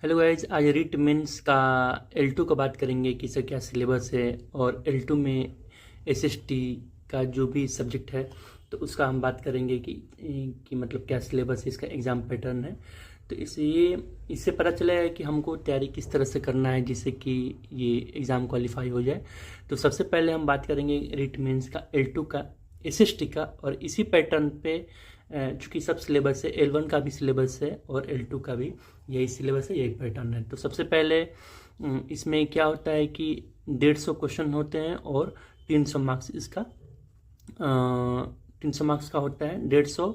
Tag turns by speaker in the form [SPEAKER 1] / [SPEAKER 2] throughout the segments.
[SPEAKER 1] Hello guys, आज REET mains का L2 का बात करेंगे कि इसका क्या सिलेबस है और L2 में SST का जो भी सब्जेक्ट है तो उसका हम बात करेंगे कि मतलब क्या सिलेबस है, इसका एग्ज़ाम पैटर्न है। तो इससे पता चला है कि हमको तैयारी किस तरह से करना है जिससे कि ये एग्ज़ाम क्वालिफाई हो जाए। तो सबसे पहले हम बात करेंगे रीट मेंस का L2 का SST का, और इसी पैटर्न पे चूँकि सब सिलेबस है, L1 का भी सिलेबस है और L2 का भी यही सिलेबस है, यही पैटर्न है। तो सबसे पहले इसमें क्या होता है कि 150 क्वेश्चन होते हैं और 300 मार्क्स इसका 300 मार्क्स का होता है। 150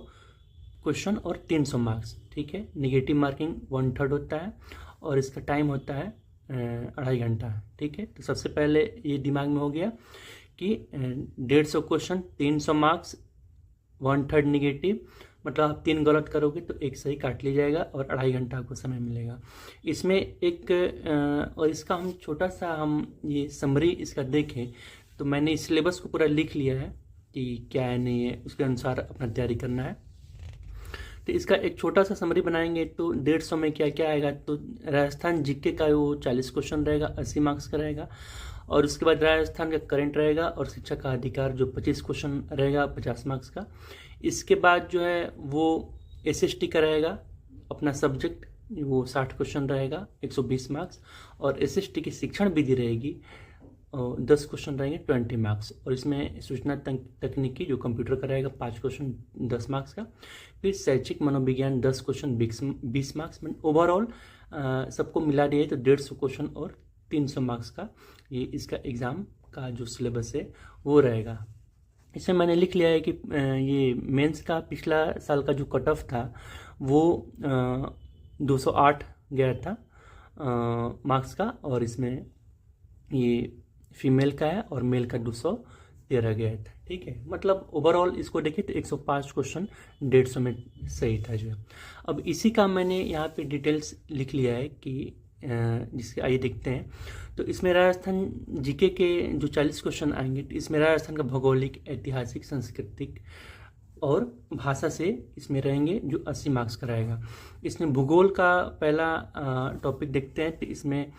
[SPEAKER 1] क्वेश्चन और 300 मार्क्स, ठीक है। निगेटिव मार्किंग 1/3 होता है और इसका टाइम होता है 2.5 घंटा, ठीक है। तो सबसे पहले ये दिमाग में हो गया कि 150 क्वेश्चन, 300 मार्क्स, 1/3 निगेटिव, मतलब आप 3 गलत करोगे तो 1 सही काट लिया जाएगा और 2.5 घंटा आपको समय मिलेगा। इसमें एक और इसका हम छोटा सा ये समरी इसका देखें तो मैंने इस सिलेबस को पूरा लिख लिया है कि क्या है नहीं है, उसके अनुसार अपना तैयारी करना है। तो इसका एक छोटा सा समरी बनाएंगे तो 150 में क्या क्या आएगा। तो राजस्थान जीके का वो 40 क्वेश्चन रहेगा, 80 मार्क्स का रहेगा। और उसके बाद राजस्थान का करंट रहेगा और शिक्षा का अधिकार जो 25 क्वेश्चन रहेगा, 50 मार्क्स का। इसके बाद जो है वो SST का रहेगा अपना सब्जेक्ट, वो 60 क्वेश्चन रहेगा, 120 मार्क्स। और SST की शिक्षण विधि रहेगी 10 क्वेश्चन रहेंगे, 20 मार्क्स। और इसमें सूचना तकनीकी जो कंप्यूटर का रहेगा 5 क्वेश्चन, 10 मार्क्स का। फिर शैक्षिक मनोविज्ञान 10 क्वेश्चन, 20 मार्क्स। ओवरऑल सबको मिला दिए तो 150 क्वेश्चन और 300 मार्क्स का ये इसका एग्ज़ाम का जो सिलेबस है वो रहेगा। इसमें मैंने लिख लिया है कि ये मेंस का पिछला साल का जो कट ऑफ था वो 208 गया था मार्क्स का, और इसमें ये फीमेल का है और मेल का 213 गया था, ठीक है। मतलब ओवरऑल इसको देखिए तो 105 क्वेश्चन 150 में सही था जो है। अब इसी का मैंने यहाँ पे डिटेल्स लिख लिया है कि जिसके आइए देखते हैं। तो इसमें राजस्थान जीके के जो 40 क्वेश्चन आएंगे तो इसमें राजस्थान का भौगोलिक, ऐतिहासिक, सांस्कृतिक और भाषा से इसमें रहेंगे जो 80 मार्क्स का रहेगा। इसमें भूगोल का पहला टॉपिक देखते हैं। तो इसमें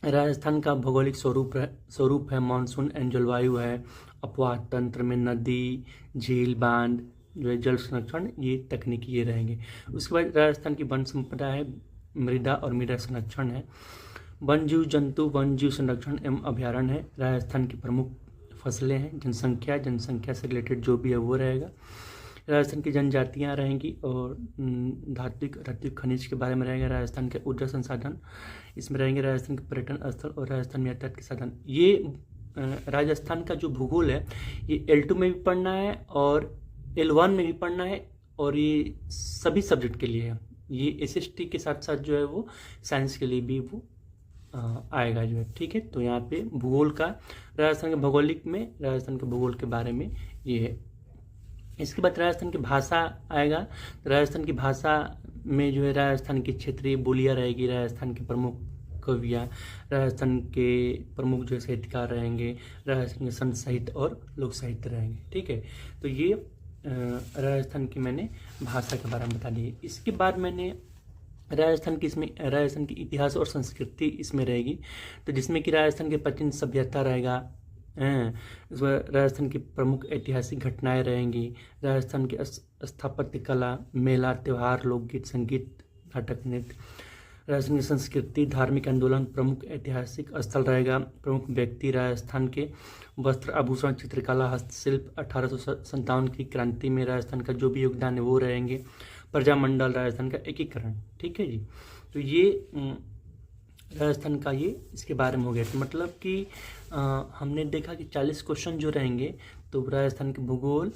[SPEAKER 1] राजस्थान का भौगोलिक स्वरूप है, मानसून एंड जलवायु है, अपवाह तंत्र में नदी, झील, बांध जो है, जल संरक्षण, ये तकनीकी ये रहेंगे। उसके बाद राजस्थान की वन संपदा है, मृदा और मृदा संरक्षण है, वन जीव जंतु, वन जीव संरक्षण एवं अभ्यारण्य है, राजस्थान की प्रमुख फसलें हैं, जनसंख्या से रिलेटेड जो भी है वो रहेगा, राजस्थान की जनजातियाँ रहेंगी और धात्विक खनिज के बारे में रहेगा, राजस्थान के ऊर्जा संसाधन इसमें रहेंगे, राजस्थान के पर्यटन स्थल और राजस्थान में यातायात के साधन। ये राजस्थान का जो भूगोल है ये L2 में भी पढ़ना है और L1 में भी पढ़ना है, और ये सभी सब्जेक्ट के लिए है। ये SST के साथ साथ जो है वो साइंस के लिए भी वो आएगा जो है, ठीक है। तो यहाँ पे भूगोल का राजस्थान के भौगोलिक में राजस्थान के भूगोल के बारे में ये है। इसके बाद राजस्थान की भाषा आएगा। तो राजस्थान की भाषा में जो है राजस्थान की क्षेत्रीय बोलियाँ रहेगी, राजस्थान के प्रमुख कवियाँ, राजस्थान के प्रमुख जो साहित्यकार रहेंगे, राजस्थान के संत साहित्य और लोक साहित्य रहेंगे, ठीक है। तो ये राजस्थान की मैंने भाषा के बारे में बता दी। इसके बाद मैंने राजस्थान की इतिहास और संस्कृति इसमें रहेगी। तो जिसमें कि राजस्थान के प्राचीन सभ्यता रहेगा, इसमें राजस्थान की प्रमुख ऐतिहासिक घटनाएं रहेंगी, राजस्थान की स्थापत्य कला, मेला, त्यौहार, लोकगीत, संगीत, नाटक, नृत्य, राजस्थान की संस्कृति, धार्मिक आंदोलन, प्रमुख ऐतिहासिक स्थल रहेगा, प्रमुख व्यक्ति, राजस्थान के वस्त्र, आभूषण, चित्रकला, हस्तशिल्प, 1857 की क्रांति में राजस्थान का जो भी योगदान है वो रहेंगे, प्रजामंडल, राजस्थान का एकीकरण, ठीक है जी। तो ये राजस्थान का ये इसके बारे में हो गया। तो मतलब कि हमने देखा कि 40 क्वेश्चन जो रहेंगे तो राजस्थान के भूगोल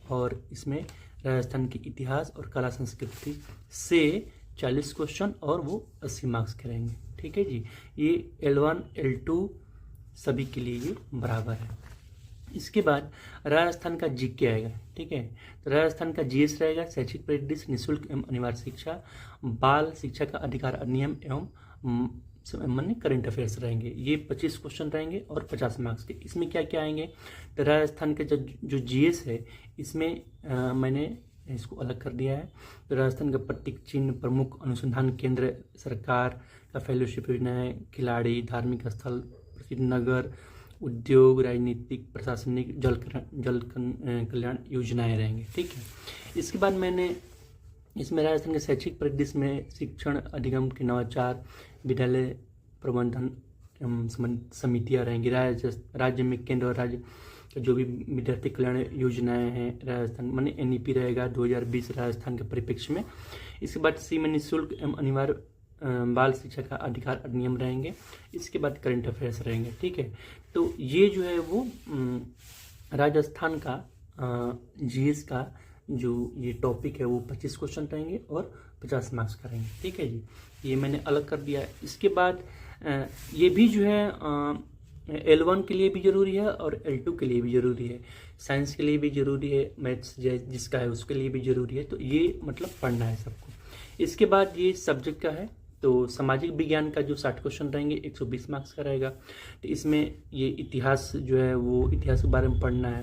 [SPEAKER 1] और इसमें राजस्थान की इतिहास और कला संस्कृति से 40 क्वेश्चन और वो 80 मार्क्स के रहेंगे, ठीक है जी। ये L1 L2 सभी के लिए ये बराबर है। इसके बाद राजस्थान का जीके आएगा, ठीक है। तो राजस्थान का GS रहेगा, शैक्षिक परिदृश्य, निःशुल्क एवं अनिवार्य शिक्षा, बाल शिक्षा का अधिकार अधिनियम एवं मान्य करंट अफेयर्स रहेंगे। ये 25 क्वेश्चन रहेंगे और 50 मार्क्स के। इसमें क्या क्या आएंगे। तो राजस्थान के जो GS है इसमें मैंने इसको अलग कर दिया है। तो राजस्थान का प्रतीक चिन्ह, प्रमुख अनुसंधान केंद्र, सरकार का फेलोशिप योजना है, खिलाड़ी, धार्मिक स्थल, प्रसिद्ध नगर, उद्योग, राजनीतिक, प्रशासनिक, जल कल्याण योजनाएं रहेंगे। ठीक है, इसके बाद मैंने इसमें राजस्थान के शैक्षिक परिदृश्य में शिक्षण अधिगम के नवाचार, विद्यालय प्रबंधन समितियाँ रहेंगी। राज्य में केंद्र और राज्य जो भी विद्यार्थी कल्याण योजनाएं हैं राजस्थान माने NEP रहेगा 2020 राजस्थान के परिप्रेक्ष्य में। इसके बाद सी में निःशुल्क एवं अनिवार्य बाल शिक्षा का अधिकार अधिनियम रहेंगे। इसके बाद करंट अफेयर्स रहेंगे। ठीक है, तो ये जो है वो राजस्थान का GS का जो ये टॉपिक है वो 25 क्वेश्चन रहेंगे और 50 मार्क्स का रहेंगे। ठीक है जी, ये मैंने अलग कर दिया है। इसके बाद ये भी जो है L1 के लिए भी ज़रूरी है और L2 के लिए भी ज़रूरी है, साइंस के लिए भी ज़रूरी है, मैथ्स जिसका है उसके लिए भी ज़रूरी है। तो ये मतलब पढ़ना है सबको। इसके बाद ये सब्जेक्ट का है, तो सामाजिक विज्ञान का जो 60 क्वेश्चन रहेंगे 120 मार्क्स का रहेगा। तो इसमें ये इतिहास जो है वो इतिहास के बारे में पढ़ना है।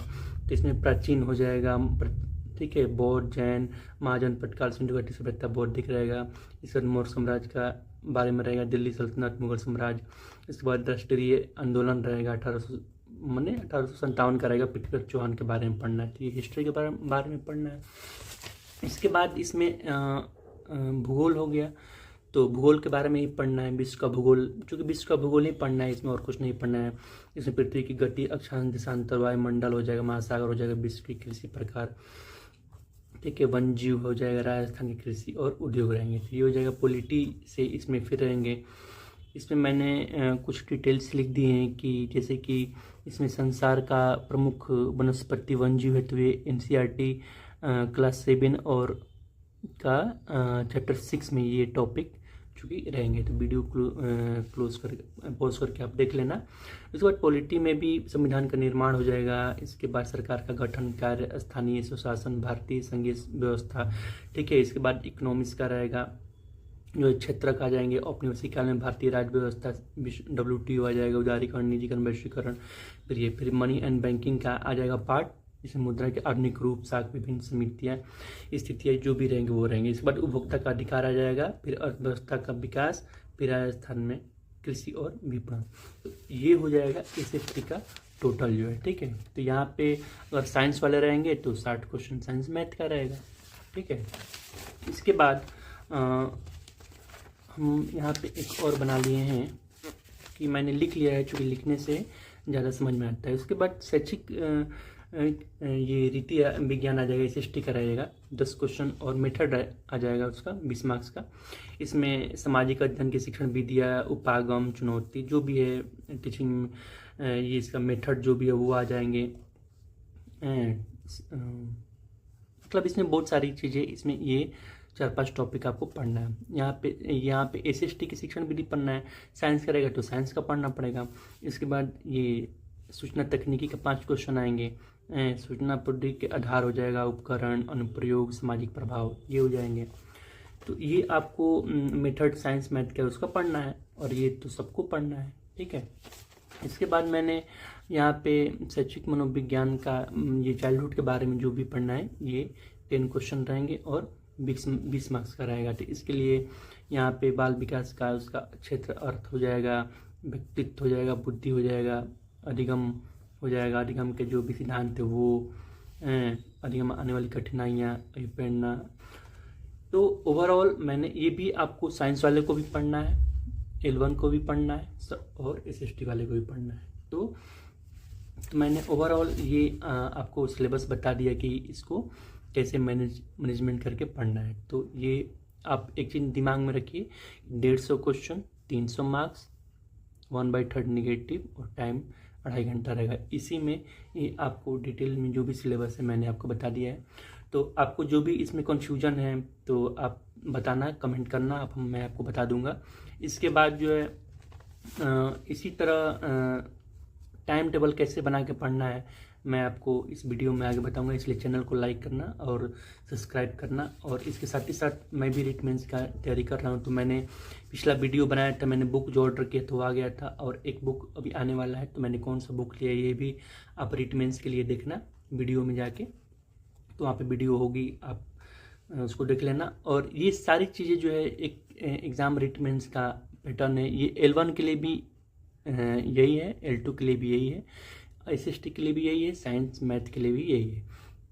[SPEAKER 1] तो इसमें प्राचीन हो जाएगा, ठीक है, बौद्ध, जैन, महाजन, पटकाल, सिंधु घाटी सभ्यता, बौद्धिक रहेगा। इसके बाद मौर्य साम्राज्य का बारे में रहेगा, दिल्ली सल्तनत, मुगल साम्राज्य। इसके बाद राष्ट्रीय आंदोलन रहेगा 1857 का रहेगा, पृथ्वीराज चौहान के बारे में पढ़ना है। तो ये हिस्ट्री के बारे में पढ़ना है। इसके बाद इसमें भूगोल हो गया, तो भूगोल के बारे में ही पढ़ना है, विश्व का भूगोल, चूँकि विश्व का भूगोल ही पढ़ना है, इसमें और कुछ नहीं पढ़ना है। इसमें पृथ्वी की गति, अक्षांश, देशांतर, वायुमंडल हो जाएगा, महासागर हो जाएगा, विश्व की कृषि प्रकार, ठीक है, वन जीव हो जाएगा, राजस्थान की कृषि और उद्योग रहेंगे। तो ये हो जाएगा पॉलिटी से। इसमें फिर रहेंगे, इसमें मैंने कुछ डिटेल्स लिख दिए हैं कि जैसे कि इसमें संसार का प्रमुख वनस्पति वन जीव है, तो ये NCERT क्लास 7 और का चैप्टर 6 में ये टॉपिक चूँकि रहेंगे। तो वीडियो पॉज करके आप देख लेना। उसके बाद पॉलिटी में भी संविधान का निर्माण हो जाएगा। इसके बाद सरकार का गठन, कार्य, स्थानीय सुशासन, भारतीय संघीय व्यवस्था, ठीक है। इसके बाद इकोनॉमिक्स का रहेगा, जो क्षेत्र का आ जाएंगे, औपनिवेशिक काल में भारतीय राज्य व्यवस्था, WTO आ जाएगा, उदारीकरण, निजीकरण, वैश्वीकरण। फिर मनी एंड बैंकिंग का आ जाएगा पार्ट, जिसमें मुद्रा के आधुनिक रूप, साख, विभिन्न समितियाँ, स्थितियाँ जो भी रहेंगे वो रहेंगे। इसके बाद उपभोक्ता का अधिकार आ जाएगा, फिर अर्थव्यवस्था का विकास, फिर राजस्थान में कृषि और विपणन। तो ये हो जाएगा SFT का टोटल जो है, ठीक है। तो यहाँ पे अगर साइंस वाले रहेंगे तो 60 क्वेश्चन साइंस मैथ का रहेगा, ठीक है। इसके बाद हम यहाँ पे एक और बना लिए हैं कि मैंने लिख लिया है, चूँकि लिखने से ज़्यादा समझ में आता है। उसके बाद शैक्षिक ये रीति विज्ञान आ जाएगा, SST का रहेगा 10 क्वेश्चन और मेथड आ जाएगा उसका 20 मार्क्स का। इसमें सामाजिक अध्ययन की शिक्षण विधियाँ, उपागम, चुनौती जो भी है टीचिंग, ये इसका मेथड जो भी है वो आ जाएंगे। मतलब इसमें बहुत सारी चीज़ें, इसमें ये 4-5 टॉपिक आपको पढ़ना है। यहाँ पे SST की शिक्षण विधि पढ़ना है। साइंस करेगा तो साइंस का पढ़ना पड़ेगा। इसके बाद ये सूचना तकनीकी का 5 क्वेश्चन आएंगे। सूचना प्रौद्योगिकी के आधार हो जाएगा, उपकरण, अनुप्रयोग, सामाजिक प्रभाव, ये हो जाएंगे। तो ये आपको मेथड साइंस मैथ का उसका पढ़ना है, और ये तो सबको पढ़ना है, ठीक है। इसके बाद मैंने यहाँ पे शैक्षिक मनोविज्ञान का ये चाइल्डहुड के बारे में जो भी पढ़ना है, ये 10 क्वेश्चन रहेंगे और 20 मार्क्स का रहेगा। तो इसके लिए यहाँ पे बाल विकास का उसका क्षेत्र, अर्थ हो जाएगा, व्यक्तित्व हो जाएगा, बुद्धि हो जाएगा, अधिगम हो जाएगा, अधिगम के जो भी सिद्धांत है वो, अधिगम आने वाली कठिनाइयाँ, प्रेरणा। तो ओवरऑल मैंने ये भी आपको साइंस वाले को भी पढ़ना है, L1 को भी पढ़ना है और SST वाले को भी पढ़ना है। तो मैंने ओवरऑल ये आपको सिलेबस बता दिया कि इसको कैसे मैनेजमेंट करके पढ़ना है। तो ये आप एक चीज़ दिमाग में रखिए, 150 क्वेश्चन, 300 मार्क्स, 1/3 नेगेटिव और टाइम 2.5 घंटा रहेगा। इसी में ये आपको डिटेल में जो भी सिलेबस है मैंने आपको बता दिया है। तो आपको जो भी इसमें कन्फ्यूजन है तो आप बताना, कमेंट करना, मैं आपको बता दूंगा। इसके बाद जो है इसी तरह टाइम टेबल कैसे बना के पढ़ना है मैं आपको इस वीडियो में आगे बताऊंगा, इसलिए चैनल को लाइक करना और सब्सक्राइब करना। और इसके साथ ही साथ मैं भी रिट मेंस का तैयारी कर रहा हूं, तो मैंने पिछला वीडियो बनाया था, मैंने बुक जो ऑर्डर किया तो आ गया था, और एक बुक अभी आने वाला है, तो मैंने कौन सा बुक लिया ये भी आप रिट मेंस के लिए देखना वीडियो में जाके, तो वहाँ पे वीडियो होगी, आप उसको देख लेना। और ये सारी चीज़ें जो है एक एग्ज़ाम रिटमेंट्स का पैटर्न है, ये L1 के लिए भी यही है, L2 के लिए भी यही है, SST के लिए भी यही है, साइंस मैथ के लिए भी यही है।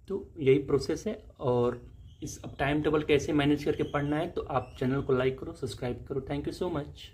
[SPEAKER 1] तो यही प्रोसेस है। और इस अब टाइम टेबल कैसे मैनेज करके पढ़ना है, तो आप चैनल को लाइक करो, सब्सक्राइब करो। Thank you so much.